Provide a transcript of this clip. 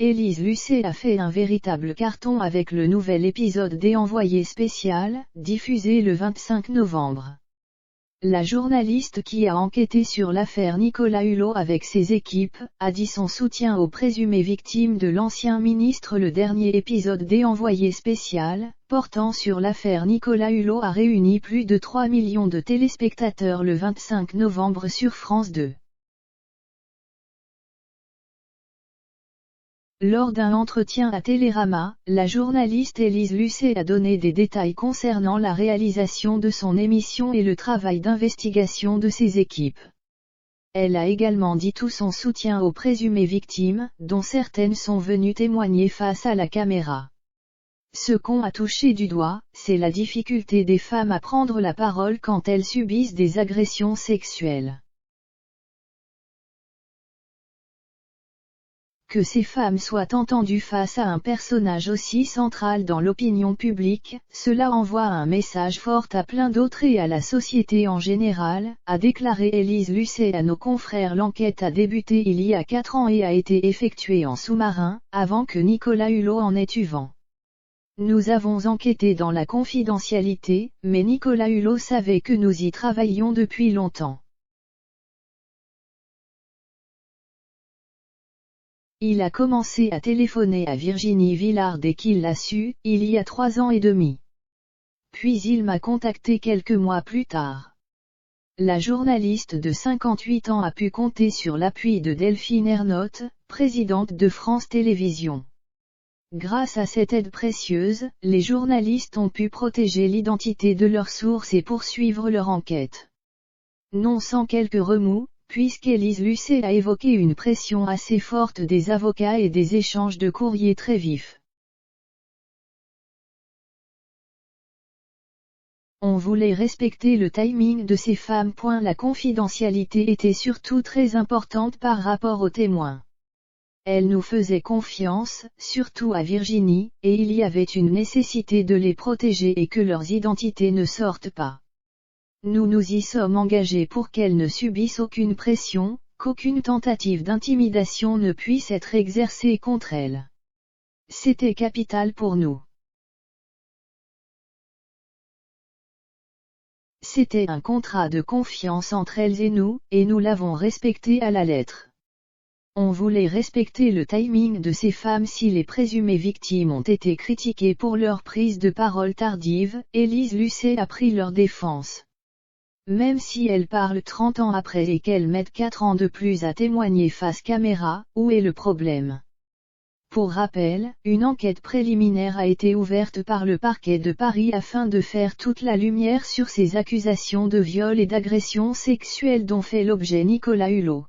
Élise Lucet a fait un véritable carton avec le nouvel épisode des Envoyés spécial, diffusé le 25 novembre. La journaliste qui a enquêté sur l'affaire Nicolas Hulot avec ses équipes, a dit son soutien aux présumées victimes de l'ancien ministre. Le dernier épisode des Envoyés spécial, portant sur l'affaire Nicolas Hulot, a réuni plus de 3 millions de téléspectateurs le 25 novembre sur France 2. Lors d'un entretien à Télérama, la journaliste Élise Lucet a donné des détails concernant la réalisation de son émission et le travail d'investigation de ses équipes. Elle a également dit tout son soutien aux présumées victimes, dont certaines sont venues témoigner face à la caméra. Ce qu'on a touché du doigt, c'est la difficulté des femmes à prendre la parole quand elles subissent des agressions sexuelles. Que ces femmes soient entendues face à un personnage aussi central dans l'opinion publique, cela envoie un message fort à plein d'autres et à la société en général, a déclaré Élise Lucet à nos confrères. L'enquête a débuté il y a 4 ans et a été effectuée en sous-marin, avant que Nicolas Hulot en ait eu vent. Nous avons enquêté dans la confidentialité, mais Nicolas Hulot savait que nous y travaillions depuis longtemps. Il a commencé à téléphoner à Virginie Villard dès qu'il l'a su, il y a 3 ans et demi. Puis il m'a contacté quelques mois plus tard. La journaliste de 58 ans a pu compter sur l'appui de Delphine Ernotte, présidente de France Télévisions. Grâce à cette aide précieuse, les journalistes ont pu protéger l'identité de leurs sources et poursuivre leur enquête. Non sans quelques remous, puisqu'Élise Lucet a évoqué une pression assez forte des avocats et des échanges de courriers très vifs. On voulait respecter le timing de ces femmes. La confidentialité était surtout très importante par rapport aux témoins. Elles nous faisaient confiance, surtout à Virginie, et il y avait une nécessité de les protéger et que leurs identités ne sortent pas. Nous nous y sommes engagés pour qu'elles ne subissent aucune pression, qu'aucune tentative d'intimidation ne puisse être exercée contre elles. C'était capital pour nous. C'était un contrat de confiance entre elles et nous l'avons respecté à la lettre. On voulait respecter le timing de ces femmes. Si les présumées victimes ont été critiquées pour leur prise de parole tardive, Élise Lucet a pris leur défense. Même si elles parlent 30 ans après et qu'elles mettent 4 ans de plus à témoigner face caméra, où est le problème? Pour rappel, une enquête préliminaire a été ouverte par le parquet de Paris afin de faire toute la lumière sur ces accusations de viol et d'agression sexuelle dont fait l'objet Nicolas Hulot.